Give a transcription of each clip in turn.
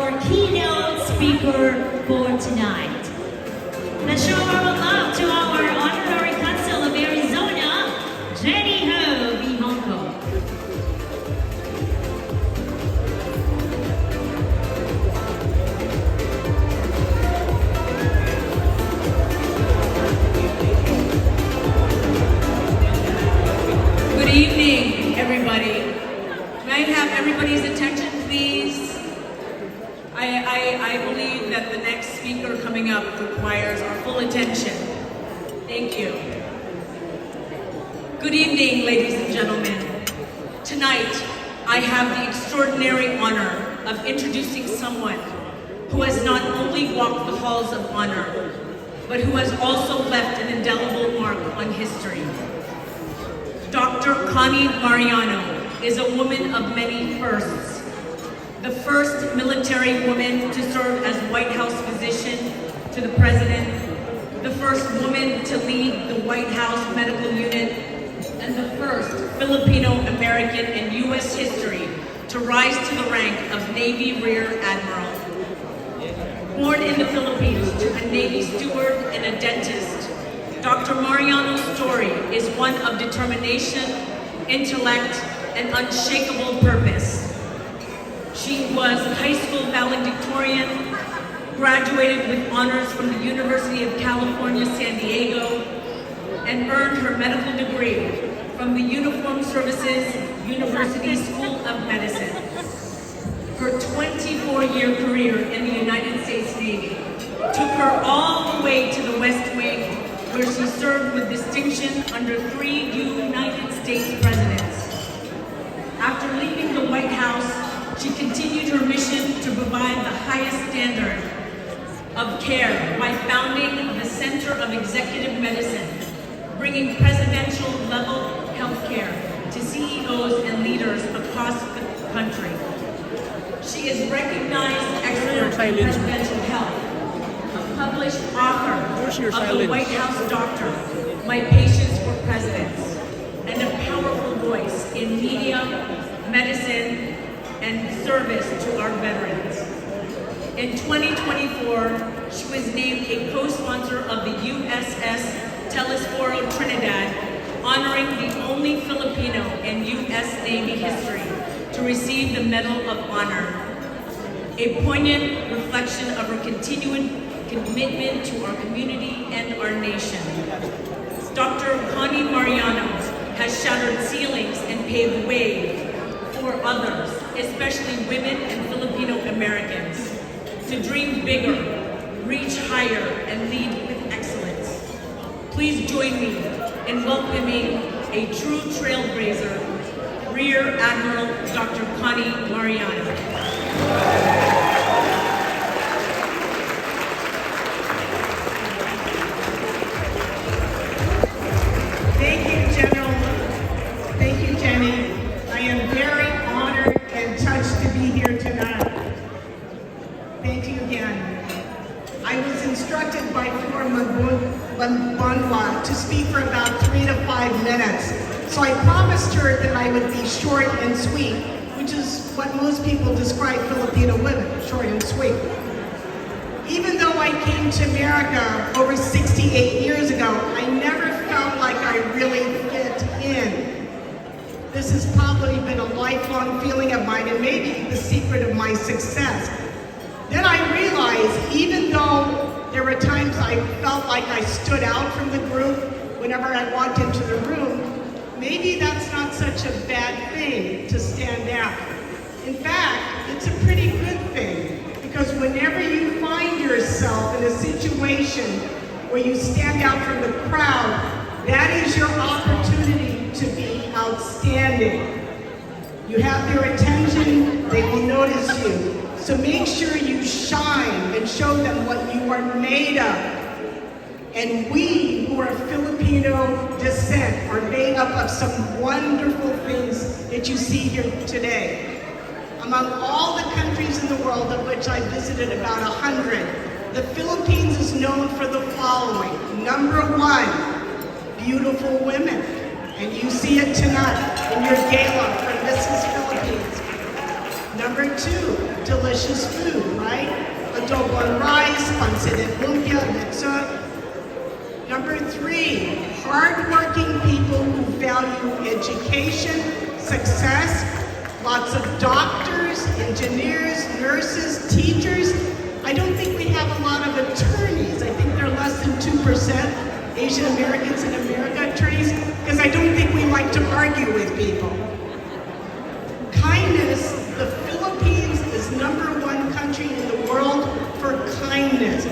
our keynote speaker for tonight. Let's show our love to our Honorary Consul of Arizona, Jenny Ho V. Hong Kong. Good evening, everybody. May I have everybody's attention, please? I believe that the next speaker coming up requires our full attention. Thank you. Good evening, ladies and gentlemen. Tonight, I have the extraordinary honor of introducing someone who has not only walked the halls of honor, but who has also left an indelible mark on history. Dr. Connie Mariano is a woman of many firsts. The first military woman to serve as White House physician to the president, the first woman to lead the White House medical unit, and the first Filipino-American in U.S. history to rise to the rank of Navy Rear Admiral. Born in the Philippines to a Navy steward and a dentist, Dr. Mariano's story is one of determination, intellect, and unshakable purpose. She was high school valedictorian, graduated with honors from the University of California, San Diego, and earned her medical degree from the Uniformed Services University School of Medicine. Her 24-year career in the United States Navy took her all the way to the West Wing, where she served with distinction under 3 United States presidents. After leaving the White House, she continued her mission to provide the highest standard of care by founding the Center of Executive Medicine, bringing presidential level health care to CEOs and leaders across the country. She is recognized expert in presidential health, a published author of the White House Doctor, My Patients for Presidents, and a powerful voice in media, medicine, and service to our veterans. In 2024, she was named a co-sponsor of the USS Telesforo Trinidad, honoring the only Filipino in U.S. Navy history to receive the Medal of Honor, a poignant reflection of her continued commitment to our community and our nation. Dr. Connie Mariano has shattered ceilings and paved the way for others, especially women and Filipino Americans, to dream bigger, reach higher, and lead with excellence. Please join me in welcoming a true trailblazer, Rear Admiral Dr. Connie Mariano. Thank you, General. Thank you, Jenny. I am very honored and touched to be here tonight. Thank you again. I was instructed by Flor Banwa to speak for about 3 to 5 minutes. So I promised her that I would be short and sweet, which is what most people describe Filipino women, short and sweet. Even though I came to America over 68 years ago, I never felt like I really fit in. This has probably been a lifelong feeling of mine and maybe the secret of my success. Then I realized, even though there were times I felt like I stood out from the group whenever I walked into the room, maybe that's not such a bad thing to stand out. In fact, it's a pretty good thing, because whenever you find yourself in a situation where you stand out from the crowd, that is your opportunity to be outstanding. You have their attention, they will notice you. So make sure you shine and show them what you are made of. And we, who are Filipino descent, are made up of some wonderful things that you see here today. Among all the countries in the world, of which I visited about 100, the Philippines is known for the following. Number 1, beautiful women. And you see it tonight in your gala for Mrs. Philippines. Number 2, delicious food, right? Adobo and rice, pancit and lumpia, mezzo. Number 3, hardworking people who value education, success, lots of doctors, engineers, nurses, teachers. I don't think we have a lot of attorneys. I think they're less than 2% Asian Americans in America attorneys, because I don't think we like to argue with people. Kindness, the Philippines is #1 country in the world for kindness.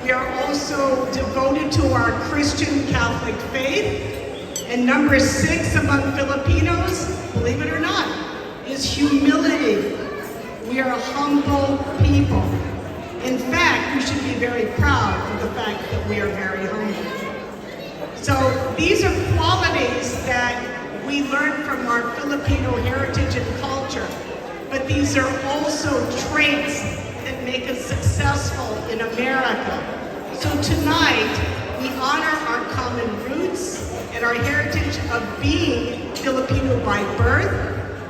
We are also devoted to our Christian Catholic faith. And number 6 among Filipinos, believe it or not, is humility. We are humble people. In fact, we should be very proud of the fact that we are very humble. So these are qualities that we learn from our Filipino heritage and culture. But these are also traits that make us successful in America. So tonight, we honor our common roots and our heritage of being Filipino by birth,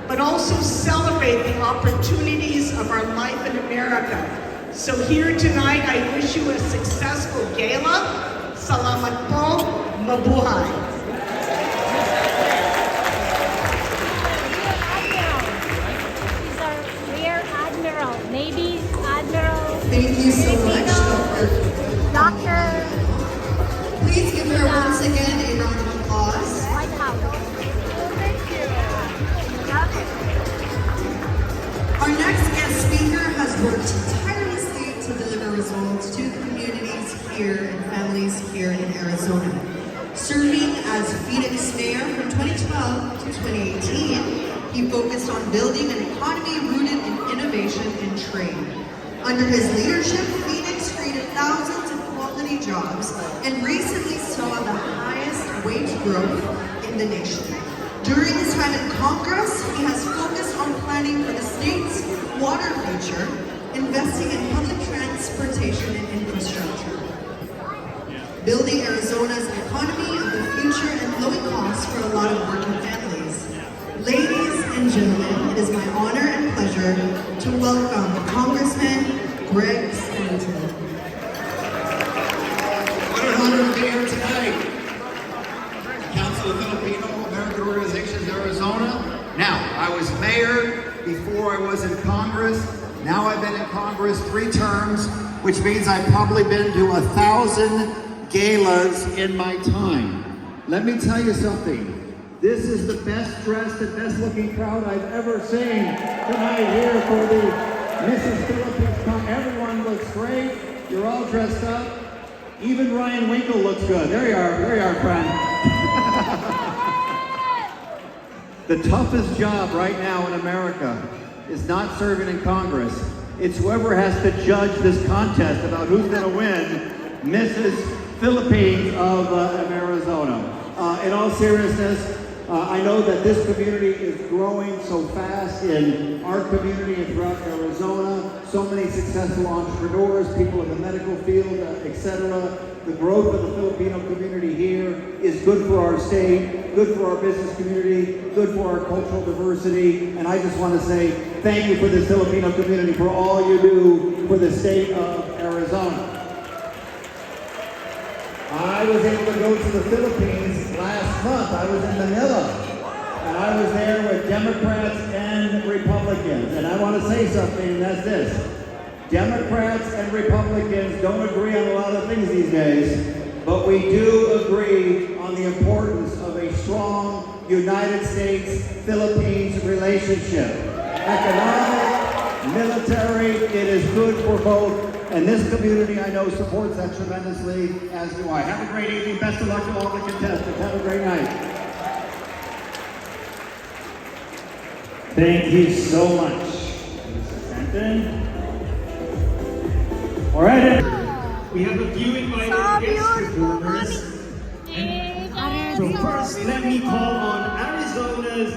but also celebrate the opportunities of our life in America. So here tonight, I wish you a successful gala. Salamat po, mabuhay. Navy Admiral. Thank you so much, Doctor. Please give her once again a round of applause. White House. Thank you. Our next guest speaker has worked tirelessly to deliver results to communities here and families here in Arizona. Serving as Phoenix Mayor from 2012 to 2018, he focused on building an economy rooted in innovation and trade. Under his leadership, Phoenix created thousands of quality jobs and recently saw the highest wage growth in the nation. During his time in Congress, he has focused on planning for the state's water future, investing in public transportation and infrastructure, building Arizona's economy of the future and lowering costs for a lot of working families. Ladies and gentlemen, it is my honor and pleasure to welcome Congressman Greg Stanton. What an honor to be here tonight. Council of Filipino American Organizations, Arizona. Now, I was mayor before I was in Congress. Now I've been in Congress 3 terms, which means I've probably been to 1,000 galas in my time. Let me tell you something. This is the best dressed and best looking crowd I've ever seen tonight here for the Mrs. Philippines. Everyone looks great. You're all dressed up. Even Ryan Winkle looks good. There you are, friend. The toughest job right now in America is not serving in Congress. It's whoever has to judge this contest about who's going to win Mrs. Philippines of Arizona. In all seriousness, I know that this community is growing so fast in our community and throughout Arizona. So many successful entrepreneurs, people in the medical field, etc. The growth of the Filipino community here is good for our state, good for our business community, good for our cultural diversity. And I just want to say thank you for this Filipino community for all you do for the state of Arizona. I was able to go to the Philippines last month. I was in Manila, and I was there with Democrats and Republicans. And I want to say something, and that's this. Democrats and Republicans don't agree on a lot of things these days, but we do agree on the importance of a strong United States-Philippines relationship. Economic, military, it is good for both. And this community, I know, supports that tremendously, as do I. Have a great evening. Best of luck to all the contestants. Have a great night. Thank you so much, Mr. Stanton. All right, we have a few invited guest performers. So first, let me call on Arizona's